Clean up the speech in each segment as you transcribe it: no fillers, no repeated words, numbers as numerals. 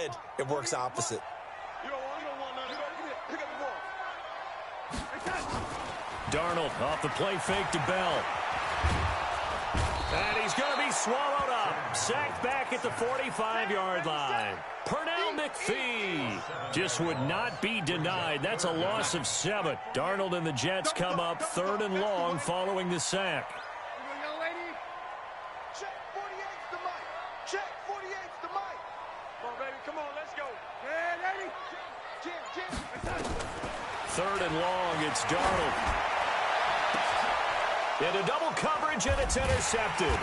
Instead, it works opposite. Darnold off the play fake to Bell. And he's going to be swallowed up. Sacked back at the 45-yard line. Pernell McPhee just would not be denied. That's a loss of 7. Darnold and the Jets come up 3rd and long following the sack. Check 48's the mic. Check 48's the mic. Come on, baby. Come on, let's go. Yeah, lady. Jim. 3rd and long, it's Darnold. Into double coverage, and it's intercepted.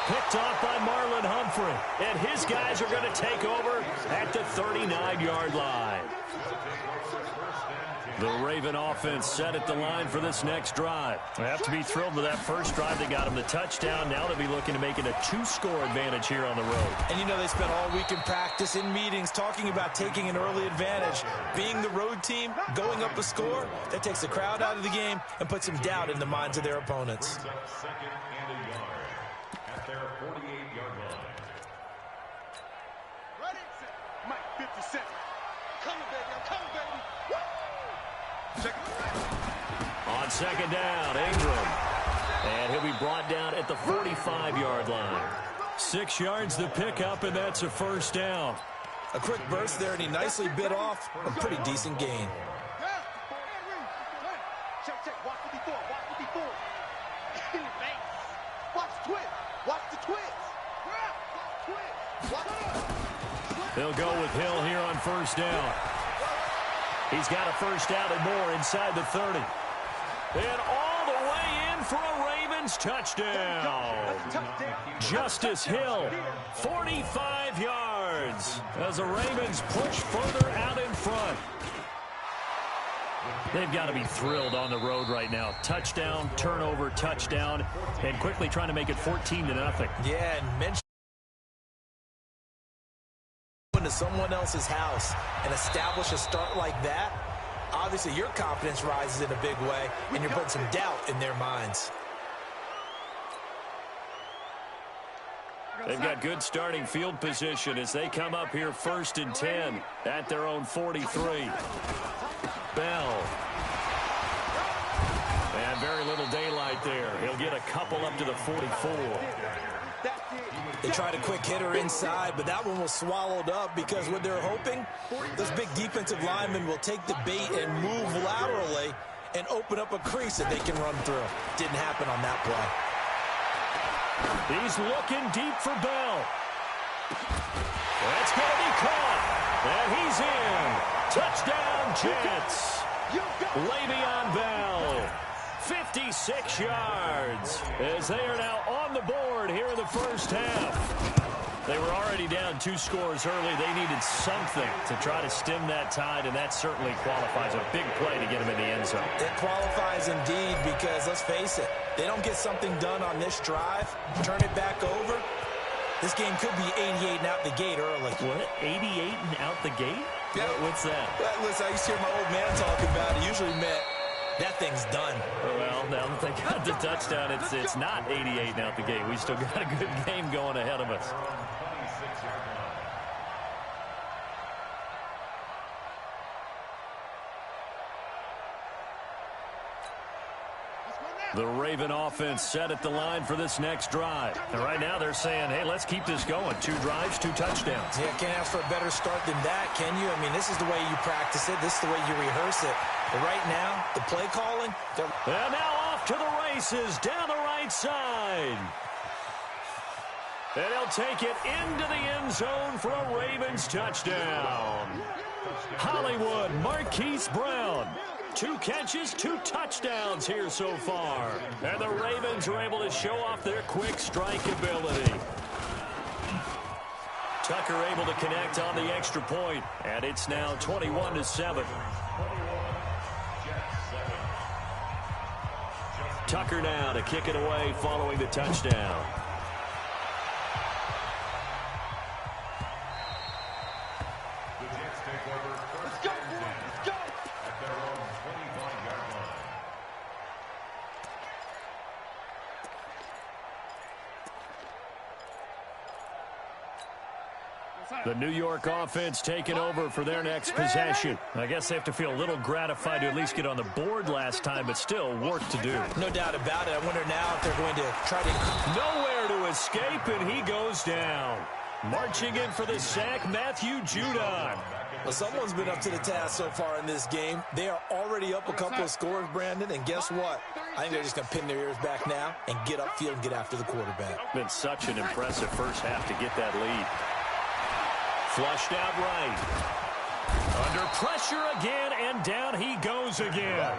Picked off by Marlon Humphrey. And his guys are going to take over at the 39-yard line. The Raven offense set at the line for this next drive. They have to be thrilled with that first drive. They got him the touchdown. Now they'll be looking to make it a 2-score advantage here on the road. And you know they spent all week in practice, in meetings, talking about taking an early advantage. Being the road team, going up a score, that takes the crowd out of the game and puts some doubt in the minds of their opponents. Second and a yard at their 48-yard line. Ready, set. Mike, 57. Coming, baby. I'm coming, baby. Woo! On second down, Ingram. And he'll be brought down at the 45-yard line. 6 yards to pick up, and that's a first down. A quick burst there, and he nicely bit off a pretty decent gain. Check. Watch 54. Watch 54. Watch the twist. Watch the twist. Watch it. They'll go with Hill here on first down. He's got a first down and more inside the 30. And all the way in for a Ravens touchdown. Justice Hill, 45 yards as the Ravens push further out in front. They've got to be thrilled on the road right now. Touchdown, turnover, touchdown, and quickly trying to make it 14-0. Yeah, and mention to someone else's house and establish a start like that, obviously your confidence rises in a big way, and you're putting some doubt in their minds. They've got good starting field position as they come up here 1st and 10 at their own 43. Bell. And very little daylight there. He'll get a couple up to the 44. They tried a quick hitter inside, but that one was swallowed up because what they're hoping, those big defensive linemen will take the bait and move laterally and open up a crease that they can run through. Didn't happen on that play. He's looking deep for Bell. That's going to be caught. And he's in. Touchdown, Jets. Le'Veon Bell. 56 yards as they are now on the board here in the first half. They were already down 2 scores early. They needed something to try to stem that tide, and that certainly qualifies. A big play to get them in the end zone. It qualifies indeed because, let's face it, they don't get something done on this drive, turn it back over, this game could be 88 and out the gate early. What? 88 and out the gate? Yeah. What's that? Well, listen, I used to hear my old man talk about it. Usually meant that thing's done. Well, now that they got the touchdown, it's not 88 and out the gate. We still got a good game going ahead of us. The Raven offense set at the line for this next drive. And right now they're saying, hey, let's keep this going. 2 drives, 2 touchdowns. Yeah, can't ask for a better start than that, can you? I mean, this is the way you practice it. This is the way you rehearse it. But right now, the play calling. And now off to the races down the right side. And he'll take it into the end zone for a Ravens touchdown. Hollywood Marquise Brown. 2 catches, 2 touchdowns here so far. And the Ravens are able to show off their quick strike ability. Tucker able to connect on the extra point, and it's now 21-7. Tucker now to kick it away following the touchdown. The New York offense taking over for their next possession. I guess they have to feel a little gratified to at least get on the board last time, but still work to do. No doubt about it. I wonder now if they're going to try to... Nowhere to escape, and he goes down. Marching in for the sack, Matthew Judon. Well, someone's been up to the task so far in this game. They are already up a couple of scores, Brandon, and guess what? I think they're just going to pin their ears back now and get upfield and get after the quarterback. Been such an impressive first half to get that lead. Flushed out right. Under pressure again, and down he goes again.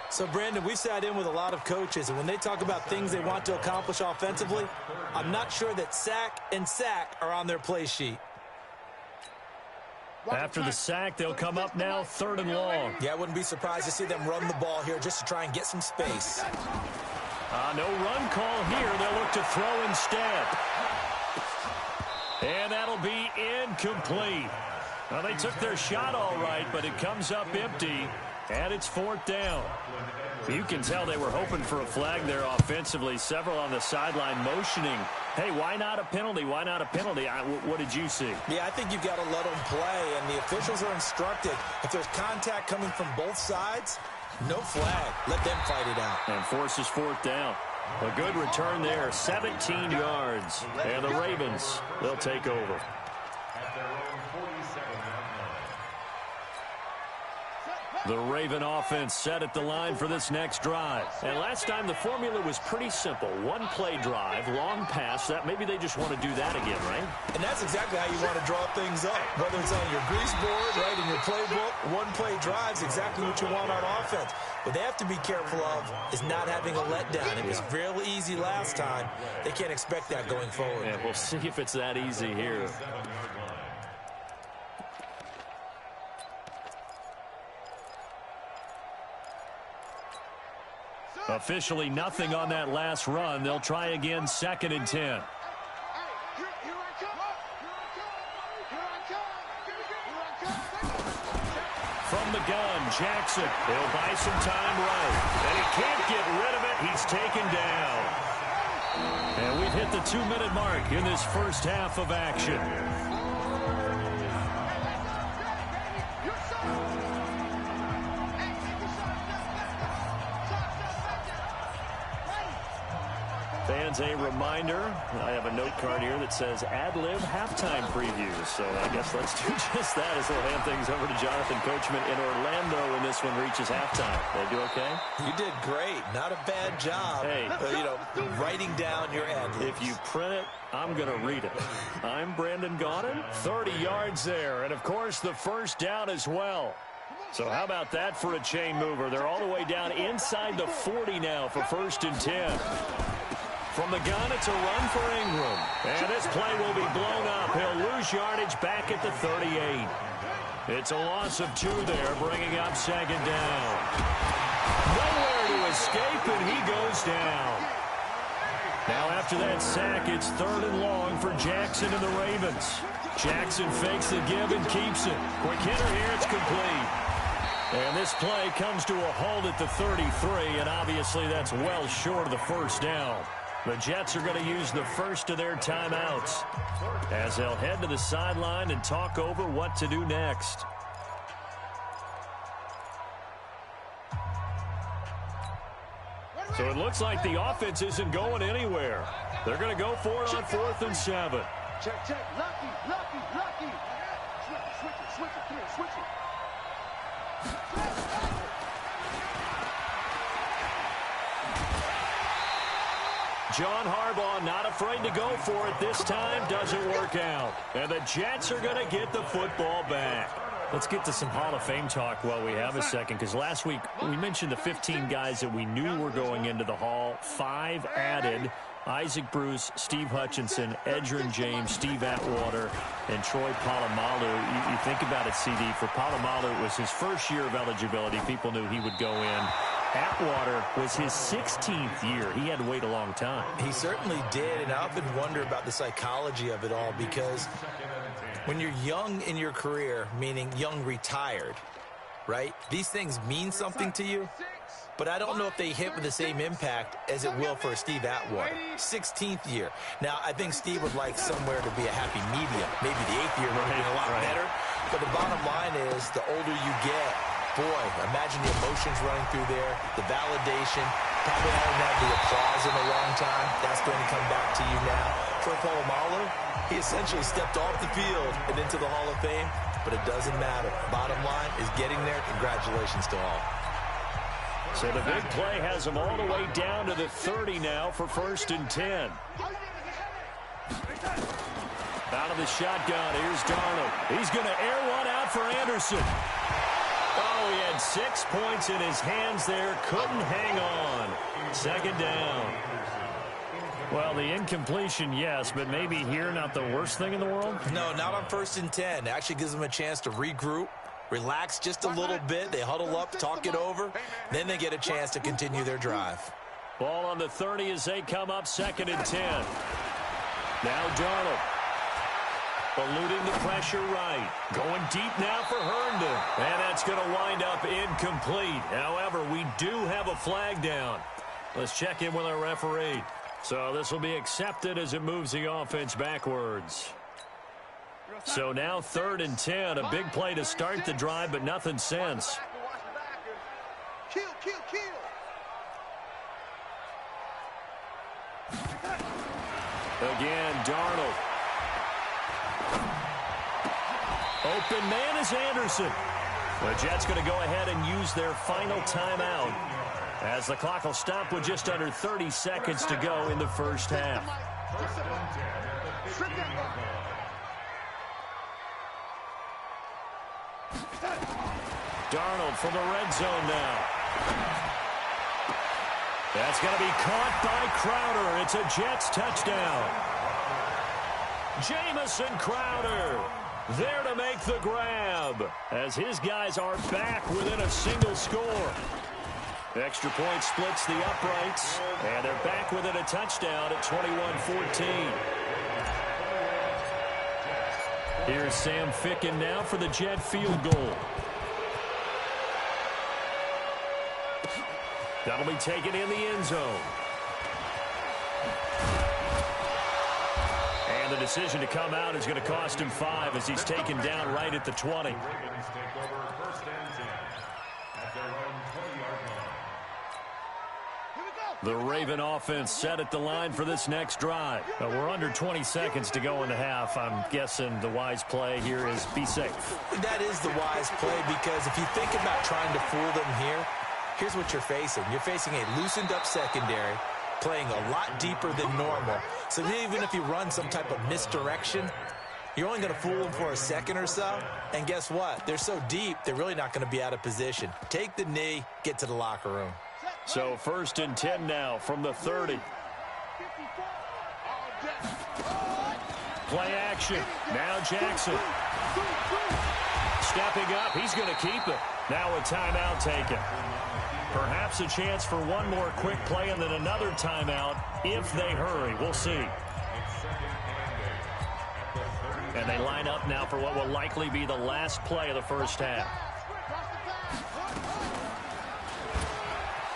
So, Brandon, we've sat in with a lot of coaches, and when they talk about things they want to accomplish offensively, I'm not sure that sack and sack are on their play sheet. After the sack, they'll come up now 3rd and long. Yeah, I wouldn't be surprised to see them run the ball here just to try and get some space. No run call here. They'll look to throw instead. And that'll be incomplete. Well, they took their shot all right, but it comes up empty, and it's 4th down. You can tell they were hoping for a flag there offensively. Several on the sideline motioning, hey, why not a penalty? Why not a penalty? What did you see? Yeah, I think you've got to let them play, and the officials are instructed. If there's contact coming from both sides, no flag. Let them fight it out. And forces 4th down. A good return there, 17 yards. And the Ravens, they'll take over. The Raven offense set at the line for this next drive. And last time the formula was pretty simple. One play drive, long pass. That maybe they just want to do that again, right? And that's exactly how you want to draw things up. Whether it's on your grease board, right, in your playbook, one play drive's exactly what you want on offense. What they have to be careful of is not having a letdown. It was real easy last time. They can't expect that going forward. Yeah, we'll see if it's that easy here. Officially nothing on that last run. They'll try again, 2nd and 10. From the gun, Jackson. He'll buy some time right. And he can't get rid of it. He's taken down. And we've hit the 2-minute mark in this first half of action. Fans, a reminder, I have a note card here that says ad-lib halftime previews. So I guess let's do just that as we'll hand things over to Jonathan Coachman in Orlando when this one reaches halftime. Did I do okay? You did great. Not a bad job. Hey. Writing down your ad-libs. If you print it, I'm going to read it. I'm Brandon Gaudin. 30 yards there. And, of course, the first down as well. So how about that for a chain mover? They're all the way down inside the 40 now for 1st and 10. From the gun, it's a run for Ingram. And this play will be blown up. He'll lose yardage back at the 38. It's a loss of 2 there, bringing up 2nd down. Nowhere to escape, and he goes down. Now after that sack, it's 3rd and long for Jackson and the Ravens. Jackson fakes the give and keeps it. Quick hitter here, it's complete. And this play comes to a halt at the 33, and obviously that's well short of the first down. The Jets are going to use the first of their timeouts as they'll head to the sideline and talk over what to do next. So it looks like the offense isn't going anywhere. They're going to go for it on 4th and 7. Check, check. Lucky. Switch it. Come here, switch it. John Harbaugh not afraid to go for it this time. Doesn't work out. And the Jets are going to get the football back. Let's get to some Hall of Fame talk while we have a second, because last week we mentioned the 15 guys that we knew were going into the Hall. 5 added. Isaac Bruce, Steve Hutchinson, Edgerrin James, Steve Atwater, and Troy Polamalu. You think about it, CD. For Polamalu, it was his first year of eligibility. People knew he would go in. Atwater was his 16th year. He had to wait a long time. He certainly did, and I often wonder about the psychology of it all, because when you're young in your career, meaning young retired, right, these things mean something to you. but I don't know if they hit with the same impact as it will for Steve Atwater. 16th year. Now, I think Steve would like somewhere to be a happy medium. Maybe the 8th year would have been a lot better. But the bottom line is, the older you get, boy, imagine the emotions running through there, the validation, probably haven't had the applause in a long time. That's going to come back to you now. For Polamalu, he essentially stepped off the field and into the Hall of Fame, but it doesn't matter. Bottom line is getting there. Congratulations to all. So the big play has him all the way down to the 30 now for 1st and 10. Out of the shotgun, here's Darnold. He's going to air one out for Anderson. Oh, he had 6 points in his hands there. Couldn't hang on. 2nd down. Well, the incompletion, yes, but maybe here not the worst thing in the world? No, not on 1st and 10. It actually gives them a chance to regroup, relax just a little bit. They huddle up, talk it over. Then they get a chance to continue their drive. Ball on the 30 as they come up 2nd and 10. Now Darnold. Eluding the pressure right. Going deep now for Herndon. And that's going to wind up incomplete. However, we do have a flag down. Let's check in with our referee. So this will be accepted as it moves the offense backwards. So now 3rd and 10. A big play to start the drive, but nothing since. Kill, kill, kill. Again, Darnold. Open man is Anderson. The Jets going to go ahead and use their final timeout as the clock will stop with just under 30 seconds to go in the first half. Darnold from the red zone now. That's going to be caught by Crowder. It's a Jets touchdown. Jamison Crowder there to make the grab as his guys are back within a single score. Extra point splits the uprights, and they're back within a touchdown at 21-14. Here's Sam Ficken now for the Jet field goal. That'll be taken in the end zone. And the decision to come out is going to cost him 5 as he's taken down right at the 20. The Raven offense set at the line for this next drive. We're under 20 seconds to go in the half. I'm guessing the wise play here is be safe. That is the wise play, because if you think about trying to fool them here, here's what you're facing. You're facing a loosened up secondary, playing a lot deeper than normal. So even if you run some type of misdirection, you're only going to fool them for a second or so. And guess what? They're so deep, they're really not going to be out of position. Take the knee, get to the locker room. So 1st and 10 now from the 30. Play action. Now Jackson. Stepping up. He's going to keep it. Now a timeout taken. Perhaps a chance for one more quick play and then another timeout if they hurry. We'll see. And they line up now for what will likely be the last play of the first half.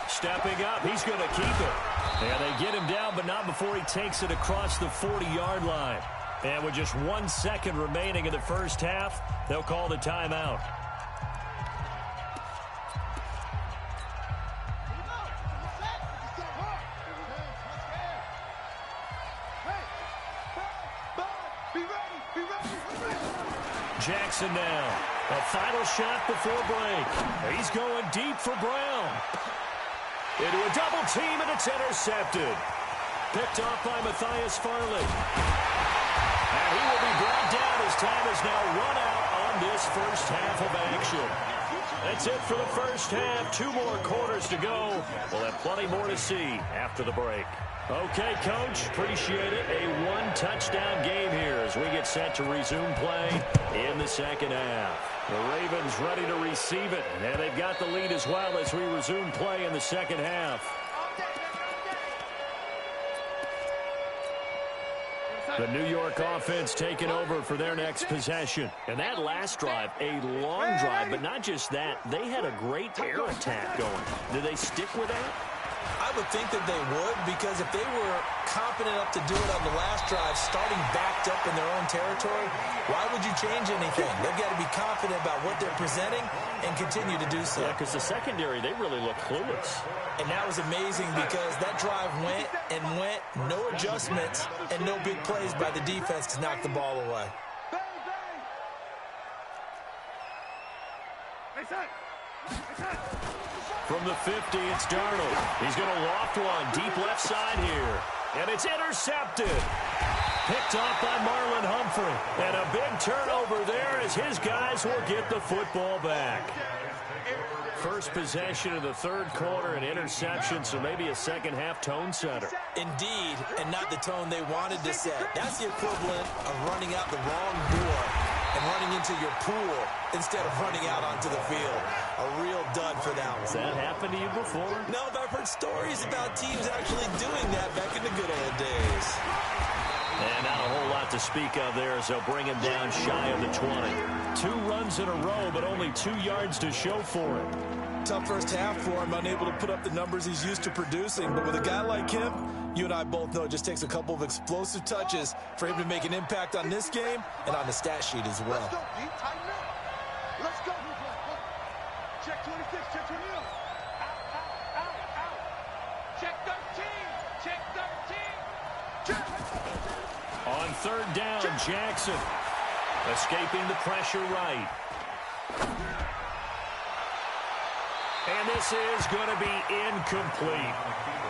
Stepping up, he's going to keep it. And they get him down, but not before he takes it across the 40-yard line. And with just 1 second remaining in the first half, they'll call the timeout. Jackson now. A final shot before break. He's going deep for Brown. Into a double team, and it's intercepted. Picked off by Matthias Farley. And he will be brought down as time is now run out on this first half of action. That's it for the first half. 2 more quarters to go. We'll have plenty more to see after the break. Okay, Coach, appreciate it. A 1-touchdown game here as we get set to resume play in the second half. The Ravens ready to receive it, and they've got the lead as well as we resume play in the second half. The New York offense taking over for their next possession. And that last drive, a long drive, but not just that. They had a great air attack going. Do they stick with that? I would think that they would, because if they were confident enough to do it on the last drive, starting backed up in their own territory, why would you change anything? They've got to be confident about what they're presenting and continue to do so. Yeah, because the secondary, they really look clueless. And that was amazing because that drive went and went, no adjustments, and no big plays by the defense to knock the ball away. From the 50, it's Darnold. He's going to loft one deep left side here. And it's intercepted. Picked off by Marlon Humphrey. And a big turnover there as his guys will get the football back. First possession of the third quarter, an interception, so maybe a second-half tone setter. Indeed, and not the tone they wanted to set. That's the equivalent of running out the wrong door and running into your pool instead of running out onto the field. A real dud for that one. Has that happened to you before? No, but I've heard stories about teams actually doing that back in the good old days. And not a whole lot to speak of there as they'll bring him down shy of the 20. 2 runs in a row, but only 2 yards to show for it. Tough first half for him, unable to put up the numbers he's used to producing. But with a guy like him, you and I both know it just takes a couple of explosive touches for him to make an impact on this game and on the stat sheet as well. Let's go, D. Tighten up. Let's go. Check 26, check 21. Out. Check 13. Check 13. Check. On third down, Jackson escaping the pressure right. And this is going to be incomplete.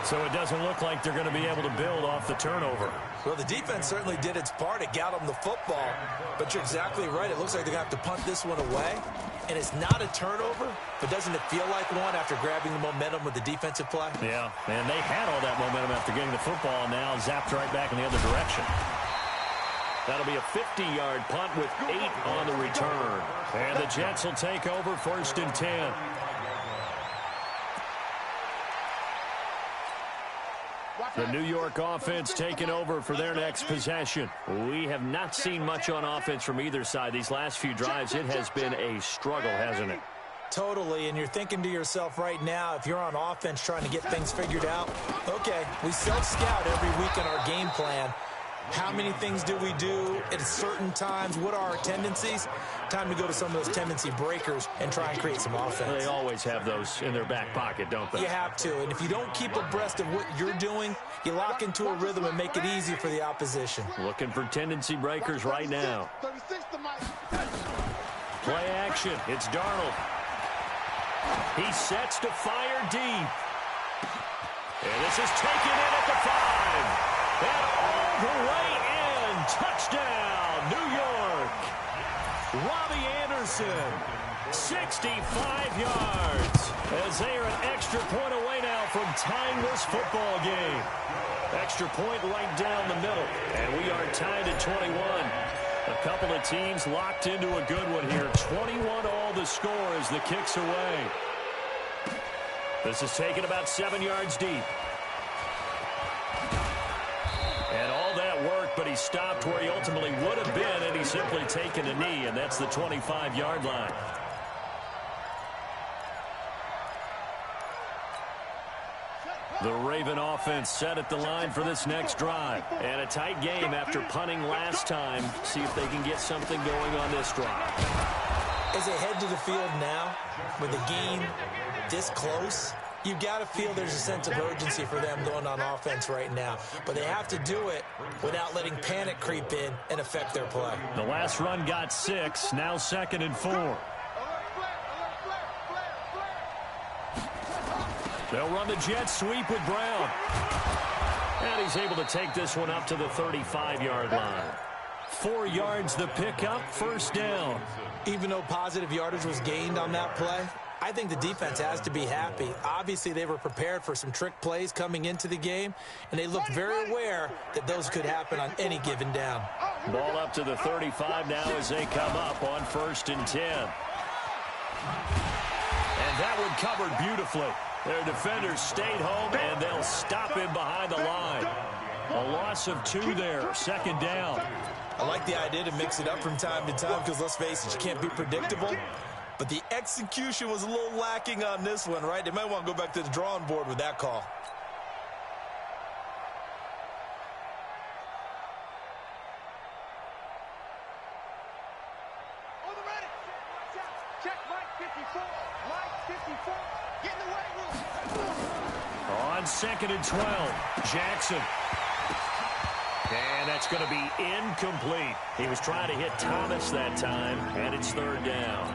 So it doesn't look like they're going to be able to build off the turnover. Well, the defense certainly did its part. It got them the football. But you're exactly right. It looks like they're going to have to punt this one away. And it's not a turnover, but doesn't it feel like one after grabbing the momentum with the defensive play? Yeah, and they had all that momentum after getting the football, and now zapped right back in the other direction. That'll be a 50-yard punt with 8 on the return. And the Jets will take over first and 10. The New York offense taking over for their next possession. We have not seen much on offense from either side. These last few drives, it has been a struggle, hasn't it? Totally, and you're thinking to yourself right now, if you're on offense trying to get things figured out, okay, we self-scout every week in our game plan. How many things do we do at certain times? What are our tendencies? Time to go to some of those tendency breakers and try and create some offense. They always have those in their back pocket, don't they? You have to, and if you don't keep abreast of what you're doing, you lock into a rhythm and make it easy for the opposition. Looking for tendency breakers right now. Play action. It's Darnold. He sets to fire deep. And this is taken in at the 5. And all the way in. Touchdown, New York. Robbie Anderson, 65 yards. As they are an extra point away now from tying this football game. Extra point right down the middle. And we are tied at 21. A couple of teams locked into a good one here. 21 all the score as the kick's away. This is taken about 7 yards deep. And all that work, but he stopped where he ultimately would have been, and he's simply taken a knee, and that's the 25-yard line. The Raven offense set at the line for this next drive. And a tight game after punting last time. See if they can get something going on this drive. As they head to the field now, with the game this close, you've got to feel there's a sense of urgency for them going on offense right now. But they have to do it without letting panic creep in and affect their play. The last run got 6, now 2nd and 4. They'll run the jet sweep with Brown. And he's able to take this one up to the 35-yard line. 4 yards the pickup, first down. Even though positive yardage was gained on that play, I think the defense has to be happy. Obviously, they were prepared for some trick plays coming into the game, and they looked very aware that those could happen on any given down. Ball up to the 35 now as they come up on 1st and 10. And that one covered beautifully. Their defenders stayed home, and they'll stop him behind the line. A loss of 2 there, second down. I like the idea to mix it up from time to time because, let's face it, you can't be predictable. But the execution was a little lacking on this one, right? They might want to go back to the drawing board with that call. On the ready. Check Mike 54. Mike 54. Get in the weight room. On 2nd and 12, Jackson. And that's going to be incomplete. He was trying to hit Thomas that time, and it's 3rd down.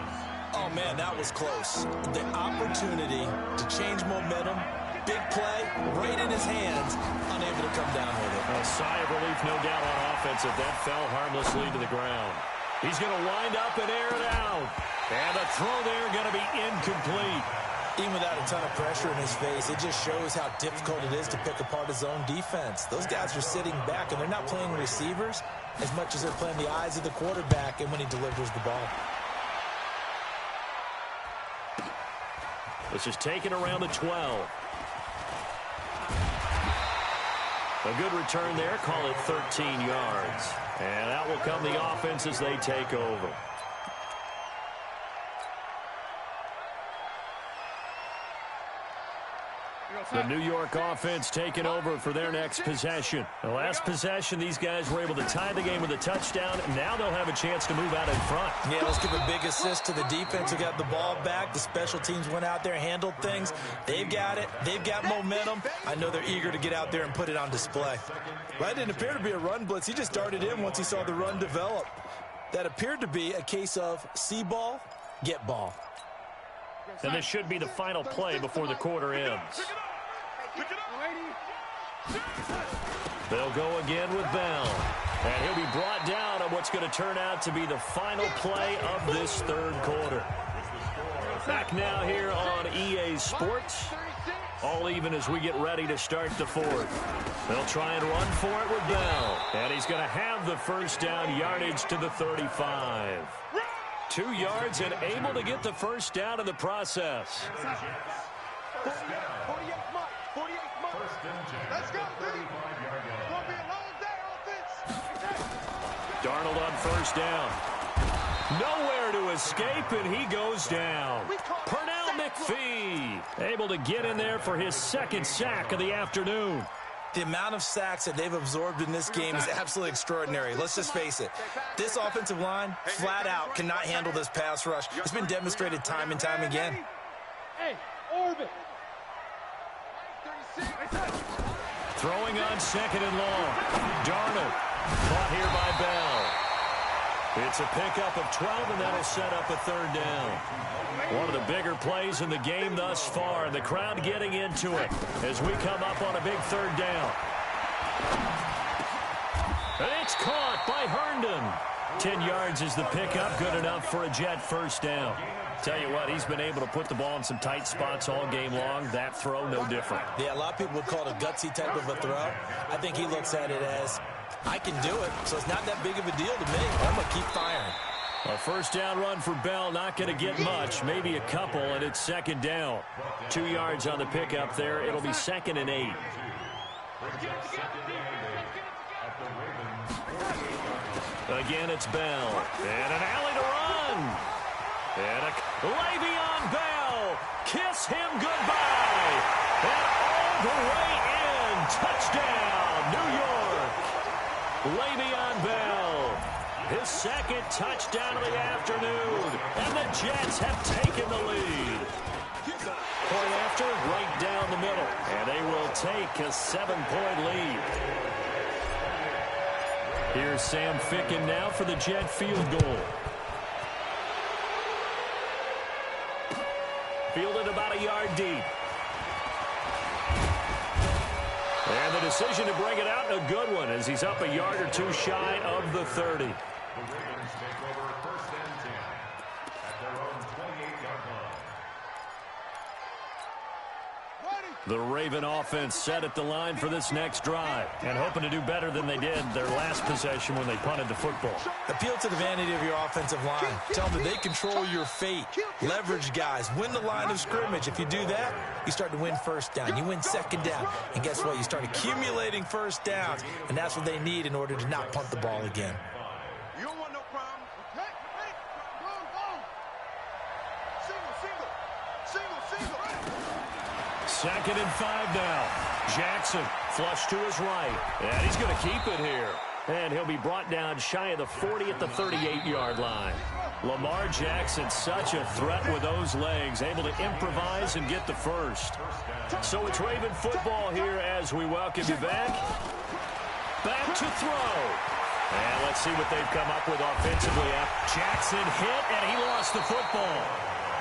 Oh, man, that was close. The opportunity to change momentum, big play, right in his hands, unable to come down with it. A sigh of relief, no doubt, on offense if that fell harmlessly to the ground. He's going to wind up and air it out. And the throw there going to be incomplete. Even without a ton of pressure in his face, it just shows how difficult it is to pick apart his own defense. Those guys are sitting back, and they're not playing receivers as much as they're playing the eyes of the quarterback and when he delivers the ball. This is taken around the 12. A good return there. Call it 13 yards. And that will come the offense as they take over. The New York offense taking over for their next possession. The last possession, these guys were able to tie the game with a touchdown, and now they'll have a chance to move out in front. Yeah, let's give a big assist to the defense who got the ball back. The special teams went out there, handled things. They've got it. They've got momentum. I know they're eager to get out there and put it on display. Well, that didn't appear to be a run blitz. He just darted in once he saw the run develop. That appeared to be a case of see ball, get ball. And this should be the final play before the quarter ends. They'll go again with Bell. And he'll be brought down on what's going to turn out to be the final play of this 3rd quarter. Back now here on EA Sports. All even as we get ready to start the 4th. They'll try and run for it with Bell. And he's going to have the first down, yardage to the 35. 2 yards and able to get the first down in the process. 48 Mike. 48 Mike. Let's go, dude. It's going to be a long day, offense. Darnold on first down. Nowhere to escape, and he goes down. Pernell McPhee able to get in there for his 2nd sack of the afternoon. The amount of sacks that they've absorbed in this game is absolutely extraordinary. Let's just face it. This offensive line, flat out, cannot handle this pass rush. It's been demonstrated time and time again. Hey, orbit. Throwing on 2nd and long. Darnold caught here by Bell. It's a pickup of 12, and that'll set up a 3rd down. One of the bigger plays in the game thus far, and the crowd getting into it as we come up on a big 3rd down. And it's caught by Herndon. 10 yards is the pickup, good enough for a Jet first down. Tell you what, he's been able to put the ball in some tight spots all game long. That throw, no different. Yeah, a lot of people would call it a gutsy type of a throw. I think he looks at it as, I can do it, so it's not that big of a deal to me. I'm going to keep firing. A first down run for Bell, not going to get much, maybe a couple, and it's 2nd down. 2 yards on the pickup there. It'll be 2nd and 8. Again, it's Bell. And an alley to run. And Le'Veon Bell. Kiss him goodbye. And all the way in. Touchdown, New York. Le'Veon Bell. His 2nd touchdown of the afternoon. And the Jets have taken the lead. Point after, right down the middle. And they will take a 7-point lead. Here's Sam Ficken now for the Jet field goal. Fielded about a yard deep. And the decision to bring it out, a good one, as he's up a yard or 2 shy of the 30. The Ravens take over 1st and 10 at their own 28-yard The Raven offense set at the line for this next drive and hoping to do better than they did their last possession when they punted the football. Appeal to the vanity of your offensive line. Tell them that they control your fate. Leverage guys. Win the line of scrimmage. If you do that, you start to win first down. You win second down. And guess what? You start accumulating first downs. And that's what they need in order to not punt the ball again. You don't want no problem. Hey, boom, boom. Single. 2nd and 5 now. Jackson flush to his right. And he's going to keep it here. And he'll be brought down shy of the 40 at the 38-yard line. Lamar Jackson, such a threat with those legs, able to improvise and get the first. So it's Raven football here as we welcome you back. Back to throw. And let's see what they've come up with offensively. Jackson hit, and he lost the football.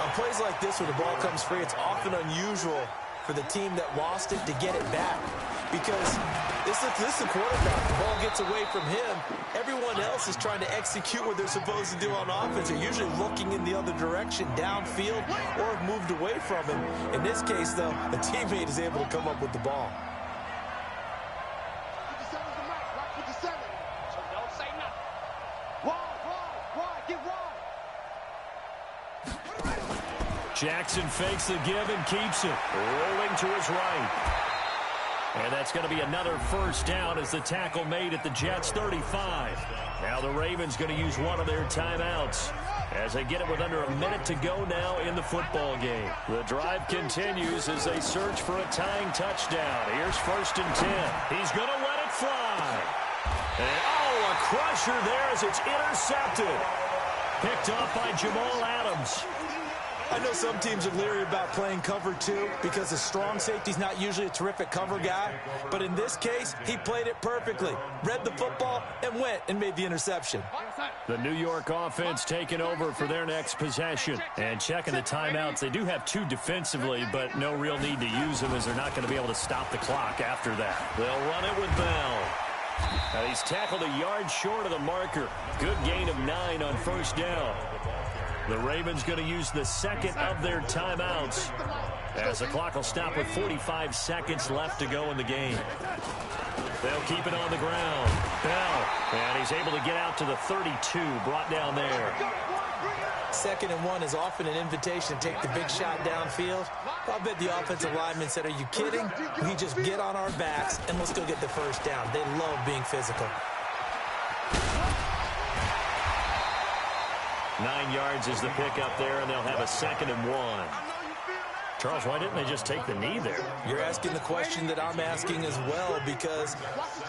On plays like this where the ball comes free, it's often unusual for the team that lost it to get it back. Because this is the quarterback. The ball gets away from him. Everyone else is trying to execute what they're supposed to do on offense. They're usually looking in the other direction, downfield, or have moved away from him. In this case, though, a teammate is able to come up with the ball. Jackson fakes the give and keeps it. Rolling to his right. And that's going to be another first down as the tackle made at the Jets' 35. Now the Ravens going to use one of their timeouts as they get it with under a minute to go now in the football game. The drive continues as they search for a tying touchdown. Here's 1st and 10. He's going to let it fly. And, a crusher there as it's intercepted. Picked off by Jamal Adams. I know some teams are leery about playing cover 2 because the strong safety's not usually a terrific cover guy. But in this case, he played it perfectly. Read the football and went and made the interception. The New York offense taking over for their next possession. And checking the timeouts. They do have 2 defensively, but no real need to use them as they're not going to be able to stop the clock after that. They'll run it with Bell. Now he's tackled a yard short of the marker. Good gain of 9 on 1st down. The Ravens going to use the 2nd of their timeouts as the clock will stop with 45 seconds left to go in the game. They'll keep it on the ground. Bell, and he's able to get out to the 32, brought down there. 2nd and 1 is often an invitation to take the big shot downfield. I'll bet the offensive lineman said, are you kidding? We just get on our backs and let's go get the first down. They love being physical. 9 yards is the pickup there, and they'll have a 2nd and 1. Charles, why didn't they just take the knee there? You're asking the question that I'm asking as well, because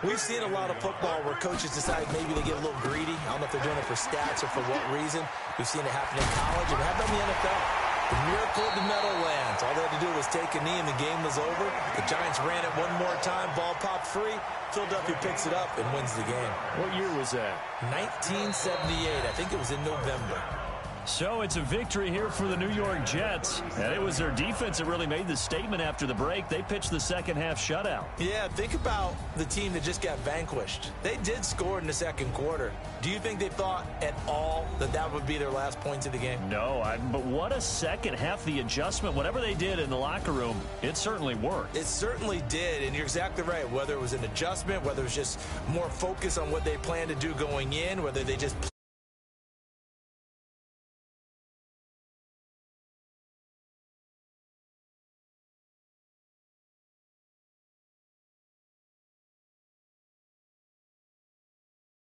we've seen a lot of football where coaches decide maybe they get a little greedy. I don't know if they're doing it for stats or for what reason. We've seen it happen in college and it happened in the NFL. The miracle of the Meadowlands. All they had to do was take a knee and the game was over. The Giants ran it one more time. Ball popped free. Philadelphia picks it up and wins the game. What year was that? 1978. I think it was in November. So it's a victory here for the New York Jets. And it was their defense that really made the statement after the break. They pitched the second-half shutout. Yeah, think about the team that just got vanquished. They did score in the 2nd quarter. Do you think they thought at all that that would be their last points of the game? No, but what a second half. The adjustment, whatever they did in the locker room, it certainly worked. It certainly did, and you're exactly right. Whether it was an adjustment, whether it was just more focus on what they planned to do going in, whether they just